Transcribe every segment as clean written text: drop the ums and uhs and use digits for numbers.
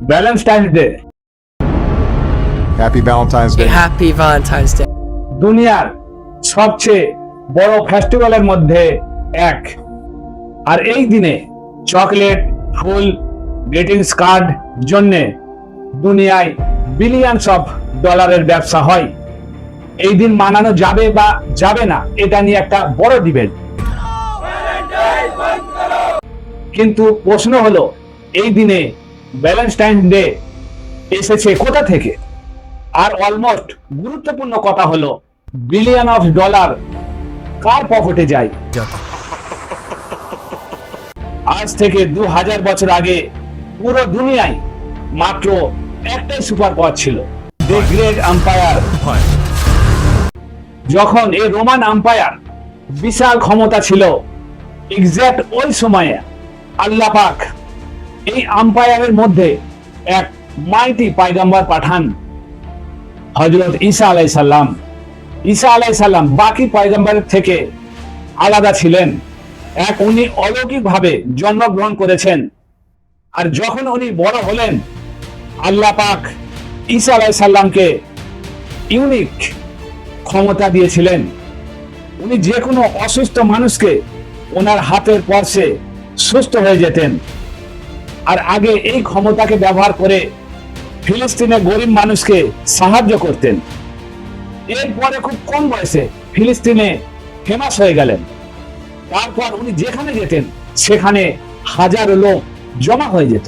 Valentine's day. Happy Valentine's Day. Happy Valentine's Day. দুনিয়ার সবচেয়ে বড় ফেস্টিভ্যালের মধ্যে এক। আর এই দিনে চকলেট, ফুল, গ্রিটিংস কার্ড জন্যে দুনিয়ায় বিলিয়নস অফ ডলারের ব্যবসা হয়। এই দিন মানানো যাবে বা যাবে না এটা নিয়ে একটা বড় ডিবেট। কিন্তু প্রশ্ন হলো এই দিনে ভ্যালেন্টাইন্স ডে এসেছে কোথা থেকে? আর অলমোস্ট গুরুত্বপূর্ণ কথা হলো বিলিয়ন অফ ডলার কার পকেটে যায়? আজ থেকে 2000 বছর আগে পুরো দুনিয়ায় মাত্র একটাই সুপার পাওয়ার ছিল, দ্য গ্রেট আম্পায়ার। যখন এই রোমান আম্পায়ার বিশাল ক্ষমতা ছিল, এক্সাক্ট ওই সময়ে আল্লাহ পাক এই আম্পায়ারের মধ্যে এক মাইটি পয়গম্বর পাঠান, হযরত ঈসা আলাইহিস সালাম। ঈসা আলাইহিস সালাম বাকি পয়গম্বরের থেকে আলাদা ছিলেন। উনি অলৌকিকভাবে জন্মগ্রহণ করেছেন। আর যখন উনি বড় হলেন, আল্লাহ পাক ঈসা আলাইহিস সালামকে ইউনিক ক্ষমতা দিয়েছিলেন। উনি যে কোনো অসুস্থ মানুষকে ওনার হাতের স্পর্শে সুস্থ হয়ে যেতেন। আর আগে এই ক্ষমতাকে ব্যবহার করে ফিলিস্তিনের গরিব মানুষকে সাহায্য করতেন। এরপরে খুব কম বয়সে ফিলিস্তিনে ফেমাস হয়ে গেলেন। তারপর উনি যেখানে যেতেন সেখানে হাজারো লোক জমা হয়ে যেত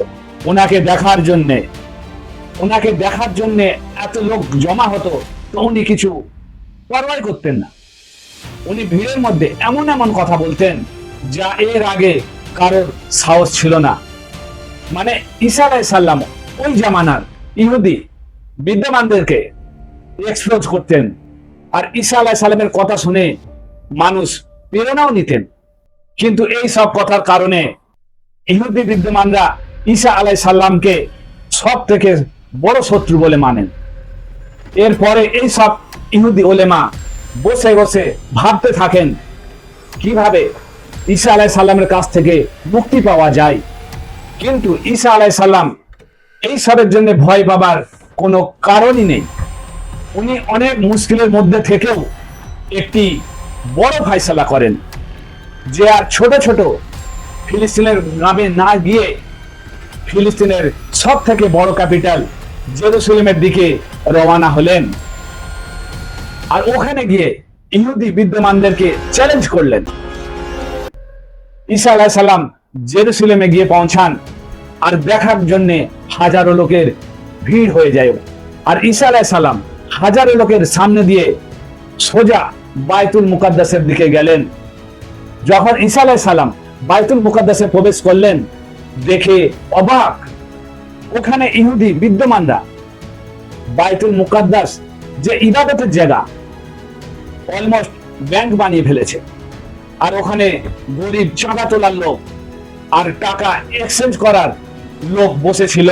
ওনাকে দেখার জন্যে। এত লোক জমা হতো, তো উনি কিছু পরোয়াই করতেন না। উনি ভিড়ের মধ্যে এমন এমন কথা বলতেন যা এর আগে কারোর সাহস ছিল না। মানে ঈসা আলাইহিস সালাম ওই জামানার ইহুদি বিদ্যমানদেরকে এক্সপোজ করতেন। আর ঈসা আলাইহিস সালামের কথা শুনে মানুষ প্রেরণাও নিতেন। কিন্তু এই সব কথার কারণে ইহুদি বিদ্যমানরা ঈসা আলাইহিস সালামকে সব থেকে বড় শত্রু বলে মানেন। এরপরে এই সব ইহুদি ওলেমা বসে বসে ভাবতে থাকেন কিভাবে ঈসা আলাইহিস সালামের কাছ থেকে মুক্তি পাওয়া যায়। কিন্তু ঈসা আলাইহিস সালাম এই সবের জন্য ভয় পাবার কোনো কারণই নেই। উনি অনেক মুশকিলের মধ্যে থেকেও একটি বড় ফয়সালা করেন যে আর ছোট ছোট ফিলিস্তিনের গ্রামে না গিয়ে ফিলিস্তিনের সব থেকে বড় ক্যাপিটাল জেরুসালেমের দিকে রওনা হলেন। আর ওখানে গিয়ে ইহুদি বিদ্যমানদেরকে চ্যালেঞ্জ করলেন। ঈসা আলাইহিস সালাম জেরুসালেমে গিয়ে পৌঁছান আর দেখার জন্য হাজারো লোকের ভিড় হয়ে যায়। আর ঈসা আলাইহিস সালাম হাজারো লোকের সামনে দিয়ে সোজা বাইতুল মুকাদ্দাসের দিকে গেলেন। যখন ঈসা আলাইহিস সালাম বাইতুল মুকাদ্দাসে প্রবেশ করলেন, দেখে অবাক ওখানে ইহুদি বিদ্যমানরা বাইতুল মুকাদ্দাস যে ইবাদতের জায়গা অলমোস্ট ব্যাংক বানিয়ে ফেলেছে। আর ওখানে গরিব চাঁদা তোলার লোক আর টাকা এক্সচেঞ্জ করার লোক বসেছিল।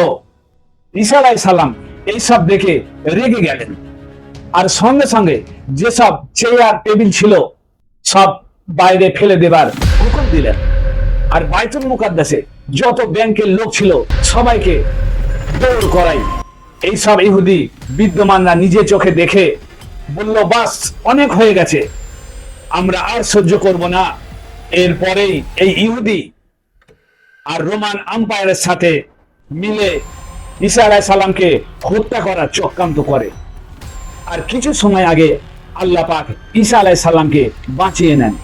ঈসা আলাইহিস সালাম এইসব দেখে রেগে গেলেন আর সঙ্গে সঙ্গে যেসব চেয়ার টেবিল ছিল সব বাইরে ফেলে দেবার হুকুম দিলেন। আর বাইতুল মুকাদ্দাসে যত ব্যাংকের লোক ছিল সবাইকে দৌড় করাই। এইসব ইহুদি বিদ্যমানরা নিজে চোখে দেখে বলল, বাস অনেক হয়ে গেছে, আমরা আর সহ্য করব না। এরপরেই এই ইহুদি আর রোমান আম্পায়ারের সাথে মিলে ঈসা আলাইহিস সালামকে হত্যা করার চক্রান্ত করে। আর কিছু সময় আগে আল্লাহ পাক ঈসা আলাইহিস সালামকে বাঁচিয়ে নেন।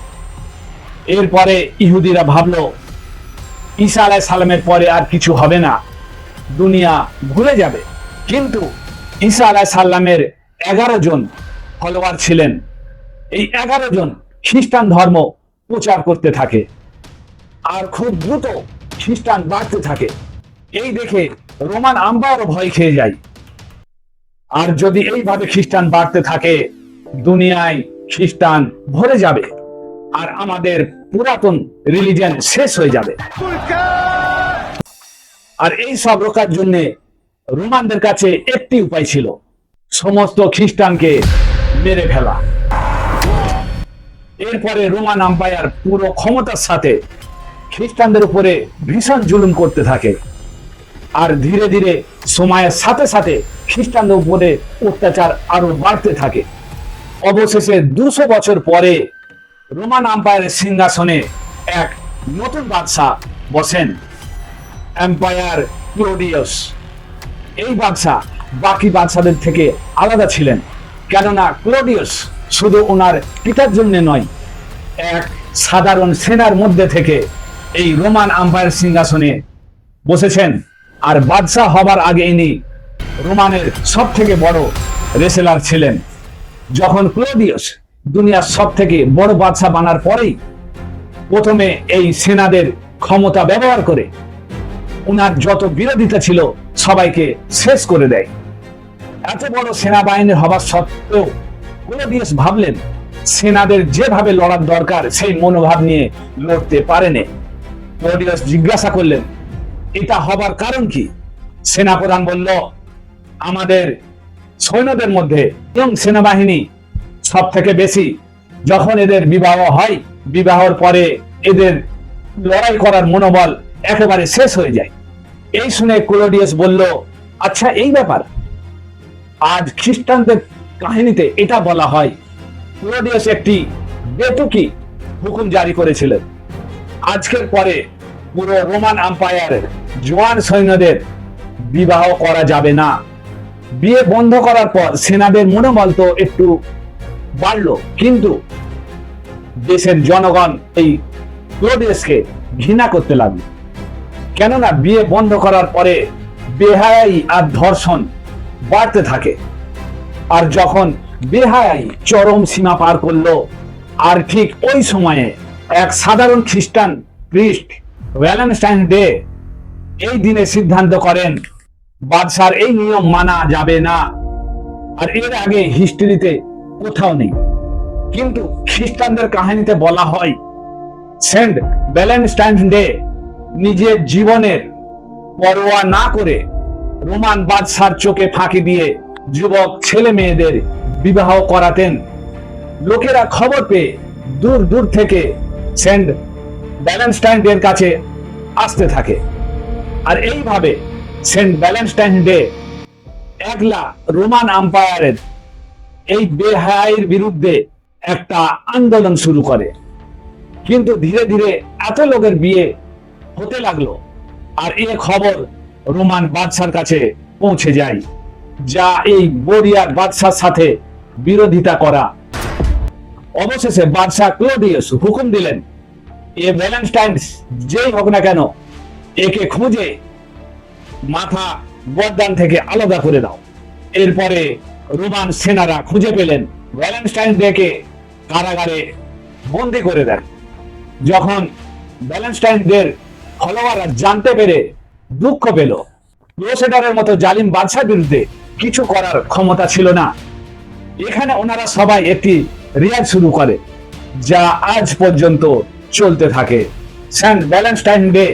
এরপরে ইহুদিরা ভাবলো ঈসা আলাইহিস সালামের পরে আর কিছু হবে না, দুনিয়া ভুলে যাবে। কিন্তু ঈসা আলাইহিস সালামের 11 জন ফলোয়ার ছিলেন। এই 11 জন খ্রিস্টান ধর্ম প্রচার করতে থাকে আর খুব দ্রুত খ্রিস্টান বাড়তে থাকে। এই দেখে রোমান আম্পায়ারও ভয় খেয়ে যায়। আর যদি এইভাবে খ্রিস্টান বাড়তে থাকে, দুনিয়ায় খ্রিস্টান ভরে যাবে আর আমাদের পুরাতন রিলিজিয়ন শেষ হয়ে যাবে। আর এই সব রোখার জন্য রোমানদের কাছে একটি উপায় ছিল, সমস্ত খ্রিস্টানকে মেরে ফেলা। এরপরে রোমান আম্পায়ার পুরো ক্ষমতার সাথে খ্রিস্টানদের উপরে ভীষণ জুলুম করতে থাকে। আর ধীরে ধীরে সময়ের সাথে সাথে খ্রিস্টানদের উপরে অত্যাচার আরো বাড়তে থাকে। অবশেষে 200 বছর পরে রোমান আম্পায়ারের সিংহাসনে এক নতুন বাদশাহ বসেন, এম্পায়ার ক্লোডিয়াস। এই বাদশাহ বাকি বাদশাদের থেকে আলাদা ছিলেন, কেননা ক্লোডিয়াস শুধু ওনার পিতার জন্য নয়, এক সাধারণ সেনার মধ্যে থেকে এই রোমান আম্পায়ার সিংহাসনে বসেছেন। আর বাদশাহ হবার আগে ইনি রোমানের সব থেকে বড় রেসেলার ছিলেন। যখন ক্লোডিয়াস দুনিয়ার সব থেকে বড় বাদশাহ বানার পরেই প্রথমে এই সেনাদের ক্ষমতা ব্যবহার করে ওনার যত বিরোধিতা ছিল সবাইকে শেষ করে দেয়। এত বড় সেনাবাহিনী হবার সত্ত্বেও ক্লোডিয়াস ভাবলেন সেনাদের যেভাবে লড়ার দরকার সেই মনোভাব নিয়ে লড়তে পারেনি। ক্লোডিয়াস জিজ্ঞাসা করলেন, এটা হবার কারণ কি? সেনাপ্রধান বলল, আমাদের সৈন্যদের মধ্যে এবং সেনাবাহিনী সব থেকে বেশি। যখন এদের বিবাহ হয়, বিবাহের পরে এদের লড়াই করার মনোবল একেবারে শেষ হয়ে যায়। এই শুনে ক্লোডিয়াস বলল, আচ্ছা এই ব্যাপার। আজ খ্রিস্টানদের কাহিনীতে এটা বলা হয় ক্লোডিয়াস একটি বেতুকি হুকুম জারি করেছিলেন। আজকের পরে পুরো রোমান আম্পায়ারের জোয়ান সৈন্যদের বিবাহ করা যাবে না। বিয়ে বন্ধ করার পর সেনাদের মনোবল তো একটু বাড়লো, কিন্তু দেশের জনগণ এই ক্লোডিয়াসকে ঘৃণা করতে লাগলো। কেননা বিয়ে বন্ধ করার পরে বেহায়াই আর ধর্ষণ বাড়তে থাকে। আর যখন বেহায়াই চরম সীমা পার করলো, আর ঠিক ওই সময়ে এক সাধারণ খ্রিস্টান প্রিস্ট ভ্যালেন্টাইন ডে এই দিনে সিদ্ধান্ত করেন বাদশার এই নিয়ম মানা যাবে না। আর এর আগে হিস্ট্রিতে কোথাও নেই, কিন্তু খ্রিস্টানদের কাহিনীতে বলা হয় সেন্ট ভ্যালেন্টাইন ডে নিজের জীবনের পরোয়া না করে রোমান বাদশার চোখে ফাঁকি দিয়ে যুবক ছেলে মেয়েদের বিবাহ করাতেন। লোকেরা খবর পেয়ে দূর দূর থেকে সেন্ট ভ্যালেন্টাইন ডের কাছে আসতে থাকে। আর এইভাবে সেন্ট ভ্যালেন্টাইন ডে একলা রোমান আম্পায়ারের এই বেহায়াইয়ের বিরুদ্ধে একটা আন্দোলন শুরু করে। কিন্তু ধীরে ধীরে এত লোকের বিয়ে হতে লাগলো, আর এ খবর রোমান বাদশার কাছে পৌঁছে যায়, যা এই বরিয়ার বাদশার সাথে বিরোধিতা করা। অবশেষে বাদশাহ ক্লোডিয়াস হুকুম দিলেন, এ ভ্যালেন্টাইন যেই হোক না কেন একে খুঁজে মাথা গর্দান থেকে আলাদা করে দাও। এরপরে রোমান সেনারা খুঁজে পেলেন ভ্যালেন্টাইন ডেকে কারাগারে বন্দি করে দেন। যখন ভ্যালেন্টাইন ডের ফলোয়াররা জানতে পেরে দুঃখ পেল, ক্রুসেডারের মতো জালিম বাদশার বিরুদ্ধে কিছু করার ক্ষমতা ছিল না। এখানে ওনারা সবাই একটি রিয়াজ শুরু করে, যা আজ পর্যন্ত চলতে থাকে। সেন্ট ভ্যালেন্টাইন ডে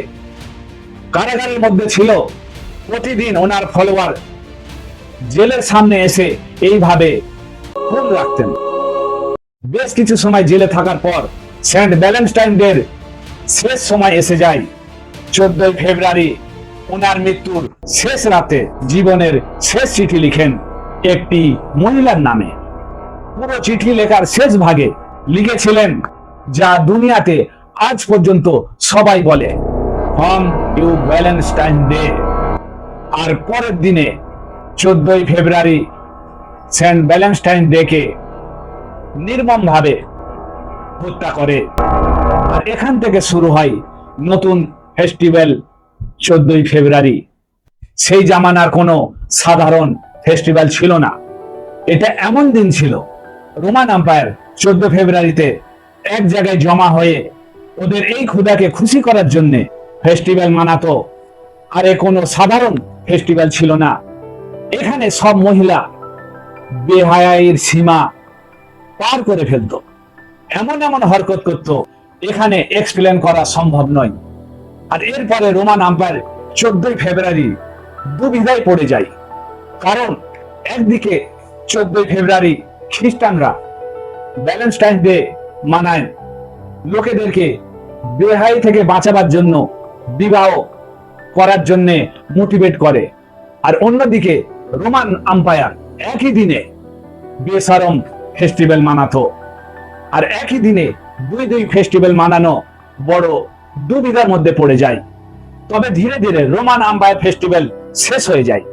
কারাগারের মধ্যে ছিল। প্রতিদিন ওনার ফলোয়ার জেলের সামনে এসে এইভাবে ফুল রাখতেন। বেশ কিছু সময় জেলে থাকার পর সেন্ট ভ্যালেন্টাইন ডের শেষ সময় এসে যায়। 14 ফেব্রুয়ারি ওনার মৃত্যুর শেষ রাতে জীবনের শেষ চিঠি লিখেন একটি মহিলার নামে। পুরো চিঠি লেখার শেষ ভাগে লিখেছিলেন যা দুনিয়াতে আজ পর্যন্ত সবাই বলে, ফ্রম ইউ ভ্যালেন্টাইন ডে। আর পরের দিনে 14 ফেব্রুয়ারি সেন্ট ভ্যালেন্টাইন ডেকে নির্মমভাবে হত্যা করে। আর এখান থেকে শুরু হয় নতুন ফেস্টিভ্যাল 14 ফেব্রুয়ারি। সেই জামানার কোনো সাধারণ ফেস্টিভ্যাল ছিল না। এটা এমন দিন ছিল, রোমান আম্পায়ার 14 ফেব্রুয়ারিতে এক জায়গায় জমা হয়ে ওদের এই ক্ষুধাকে খুশি করার জন্য ফেস্টিভ্যাল মানাতো। আর এ কোনো সাধারণ ফেস্টিভ্যাল ছিল না। এখানে সব মহিলা বেহায়াইয়ের সীমা পার করে ফেলতো, এমন এমন হরকত করত এখানে এক্সপ্লেন করা সম্ভব নয়। আর এরপরে রোমান আম্পায়ার 14 ফেব্রুয়ারি দুবিধায় পড়ে যায়। কারণ একদিকে 14 ফেব্রুয়ারি খ্রিস্টানরা ভ্যালেন্টাইন ডে মানায়, লোকেদেরকে বেহাই থেকে বাঁচাবার জন্য বিবাহ করার জন্য মোটিভেট করে। আর অন্যদিকে রোমান আম্পায়ার একই দিনে বেসারম ফেস্টিভ্যাল মানাতো। আর একই দিনে দুই ফেস্টিভ্যাল মানানো বড় দুবিধার মধ্যে পড়ে যায়। তবে ধীরে ধীরে রোমান আম্পায়ার ফেস্টিভ্যাল শেষ হয়ে যায়।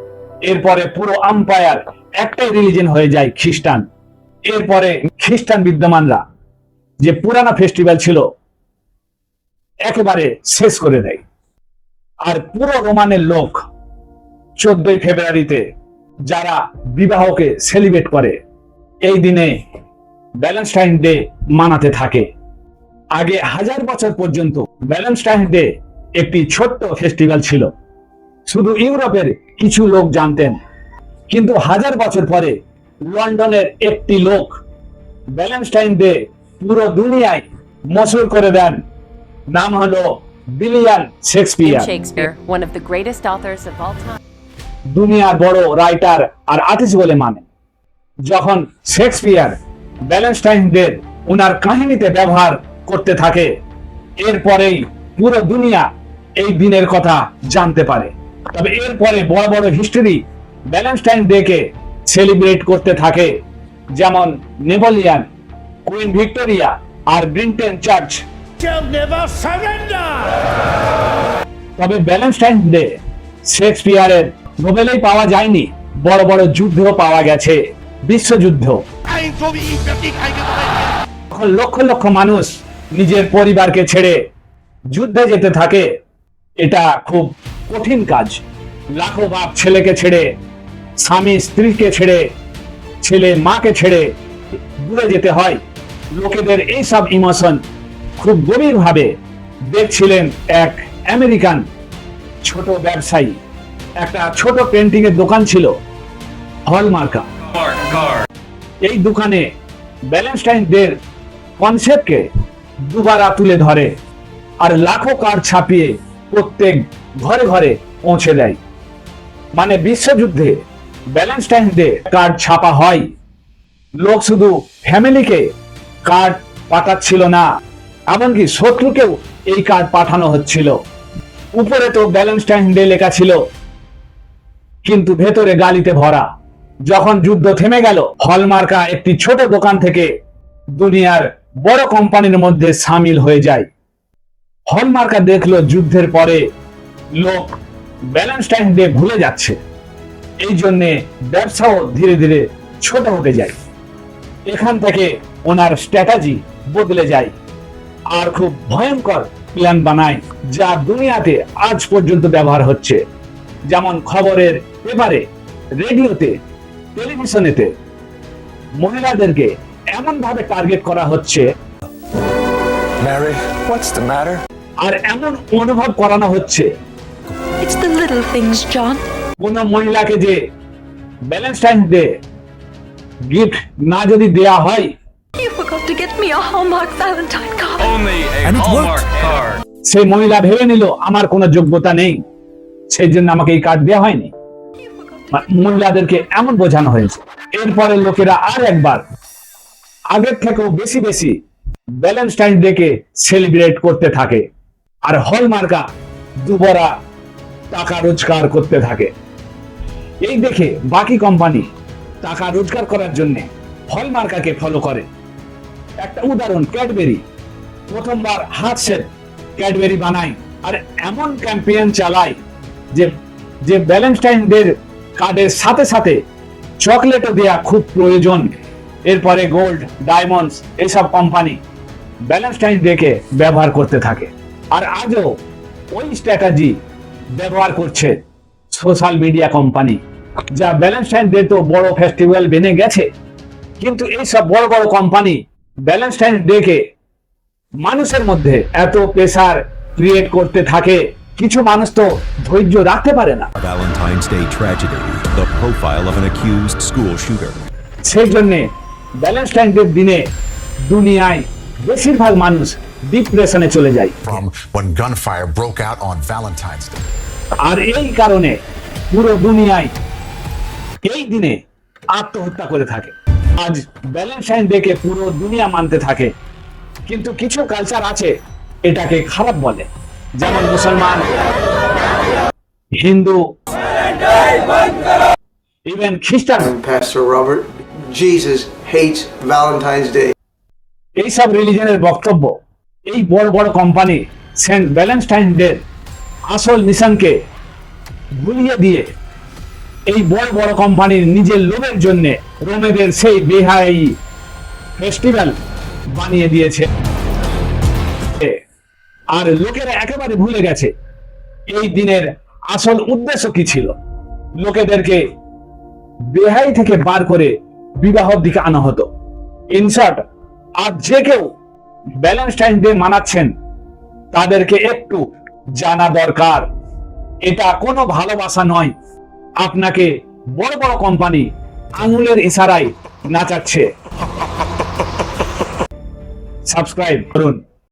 এরপরে পুরো আম্পায়ার একটাই রিলিজিয়ন হয়ে যায়, খ্রিস্টান। এরপরে খ্রিস্টান বিদ্যমানরা যে পুরানো ফেস্টিভ্যাল ছিল একেবারে শেষ করে দেয়। আর পুরো রোমানের লোক 14 ফেব্রুয়ারিতে যারা বিবাহকে সেলিব্রেট করে এই দিনে ভ্যালেন্টাইন ডে মানাতে থাকে। আগে 1000 বছর পর্যন্ত ভ্যালেন্টাইন ডে একটি ছোট্ট ফেস্টিভ্যাল ছিল, শুধু ইউরোপের কিছু লোক জানতেন। কিন্তু 1000 বছর পরে লন্ডনের একটি লোক ভ্যালেন্টাইন ডে পুরো দুনিয়ায় মশহুর করে দেন। নাম হলো William Shakespeare. Shakespeare, one of the greatest authors of all time. দুনিয়ার বড় রাইটার আর আর্টিস্ট বলে মানে। যখন শেক্সপিয়ার ভ্যালেন্টাইন ডে ওনার কাহিনীতে ব্যবহার করতে থাকে, এরপরেই পুরো দুনিয়া এই দিনের কথা জানতে পারে। তবে এরপরে বড় বড় হিস্ট্রি ভ্যালেন্টাইন ডে কে সেলিব্রেট করতে থাকে, যেমন নেপোলিয়ন, কুইন ভিক্টোরিয়া আর ব্রিটেন চার্চ। তবে ভ্যালেন্টাইন ডে শেক্সপিয়ারের নোবেলেই পাওয়া যায়নি, বড় বড় যুদ্ধও পাওয়া গেছে, বিশ্বযুদ্ধ। তখন লক্ষ লক্ষ মানুষ নিজের পরিবারকে ছেড়ে যুদ্ধে যেতে থাকে। এটা খুব কঠিন কাজ। লাখো বাপ ছেলেকে ছেড়ে, স্বামী স্ত্রীকে ছেড়ে, ছেলে মাকে ছেড়ে দূরে যেতে হয়। লোকেদের এইসব ইমোশন খুব গভীরভাবে দেখছিলেন এক আমেরিকান ছোট ব্যবসায়ী। একটা ছোট পেন্টিং এর দোকান ছিল, হলমার্কা। এই দোকানে ভ্যালেন্টাইন ডে কনসেপ্টকে দুবারা তুলে ধরে আর লাখো কার্ড ছাপিয়ে প্রত্যেক ঘরে ঘরে পৌঁছে দেয়। মানে বিশ্বযুদ্ধে ভ্যালেন্টাইন ডে কার্ড ছাপা হয়। লোক শুধু ফ্যামিলিকে কার্ড পাঠাচ্ছিল না, এমনকি শত্রুকেও এই কার্ড পাঠানো হচ্ছিল। উপরে তো ভ্যালেন্টাইন ডে লেখা ছিল, কিন্তু ভেতরে গালিতে ভরা। যখন যুদ্ধ থেমে গেল, হলমার্কা একটি ছোট দোকান থেকে দুনিয়ার বড় কোম্পানির মধ্যে সামিল হয়ে যায়। হলমার্কা দেখলো যুদ্ধের পরে লোক ভ্যালেন্টাইন ডে ভুলে যাচ্ছে, এই জন্য ব্যবসাও ধীরে ধীরে ছোট হতে যায়। এখান থেকে ওনার স্ট্র্যাটেজি বদলে যায় আর খুব ভয়ঙ্কর প্ল্যান বানায়, যা দুনিয়াতে আজ পর্যন্ত ব্যবহার হচ্ছে। যেমন খবরের পেপারে, রেডিওতে, টেলিভিশনেতে মহিলাদেরকে এমন ভাবে টার্গেট করা হচ্ছে Mary, what's the matter? আর এমন অনুভব করানো হচ্ছে It's the little things, John. কোন মহিলাকে যে ভ্যালেন্টাইন ডে গিফট না যদি দেয়া হয়, You forgot to get me a Hallmark Valentine card. Only a And it Hallmark worked. card. সেই মহিলা ভেবে নিল আমার কোনো যোগ্যতা নেই, সেই জন্য আমাকে এই কার্ড দেওয়া হয়নি। মহিলাদেরকে এমন বোঝানো হয়েছে। এরপরে লোকেরা আর একবার আগের থেকেও বেশি বেশি ভ্যালেন্টাইন ডে কে সেলিব্রেট করতে থাকে আর হলমার্কা দুবারা টাকা রোজগার করতে থাকে। এই দেখে বাকি কোম্পানি টাকা রোজগার করার জন্য হলমার্কাকে ফলো করে। একটা উদাহরণ, ক্যাডবেরি প্রথমবার হার্টশেপ ক্যাডবেরি বানায় আর এমন ক্যাম্পেইন চালায় যে ভ্যালেন্টাইন ডে কার্ডের সাথে সাথে চকলেটও দেয়া খুব প্রয়োজন। এরপরে গোল্ড, ডায়মন্ডস এইসব কোম্পানি ভ্যালেন্টাইন ডে কে ব্যবহার করতে থাকে। আর আজও ওই স্ট্র্যাটেজি ব্যবহার করছে সোশ্যাল মিডিয়া কোম্পানি, যা ভ্যালেন্টাইন ডে তো বড় ফেস্টিভ্যাল বেনে গেছে, কিন্তু এইসব বড় বড় কোম্পানি ভ্যালেন্টাইন ডে কে মানুষের মধ্যে এত প্রেসার ক্রিয়েট করতে থাকে, কিছু মানুষ তো ধৈর্য রাখতে পারে না। Valentine's Day tragedy, the profile of an accused school shooter. সেই জন্য ভ্যালেন্টাইন ডে দিনে দুনিয়ায় বেশিরভাগ মানুষ ডিপ্রেশনে চলে যায়। From when gunfire broke out on Valentine's Day. আর এই কারণে পুরো দুনিয়ায় এই দিনে আত্মহত্যা করে থাকে। আজ ভ্যালেন্টাইন ডে কে পুরো দুনিয়া মানতে থাকে, কিন্তু কিছু কালচার আছে এটাকে খারাপ বলে, যেমন মুসলমান হিন্দু, ইভেন খ্রিস্টান, I'm Pastor Robert. Jesus hates Valentine's Day. এইসব রিলিজনের বক্তব্য এই বড় বড় কোম্পানি সেন্ট ভ্যালেন্টাইন ডে আসল মিশনকে ভুলিয়ে দিয়ে এই বড় বড় কোম্পানির নিজের লোভের জন্য রোমেদের সেই বেহাই ফেস্টিভ্যাল বানিয়ে দিয়েছে। আর লোকেরা একেবারে ভুলে গেছে এই দিনের আসল উদ্দেশ্য কি ছিল। লোকেদেরকে বেহাই থেকে বার করে বিবাহর দিকে আনা হতো। ইনশর্ট, আর যে কেউ ভ্যালেন্টাইন ডে মানাচ্ছেন তাদেরকে একটু জানা দরকার এটা কোনো ভালোবাসা নয়, আপনাকে বড় বড় কোম্পানি আঙুলের ইশারায় নাচাচ্ছে। সাবস্ক্রাইব করুন।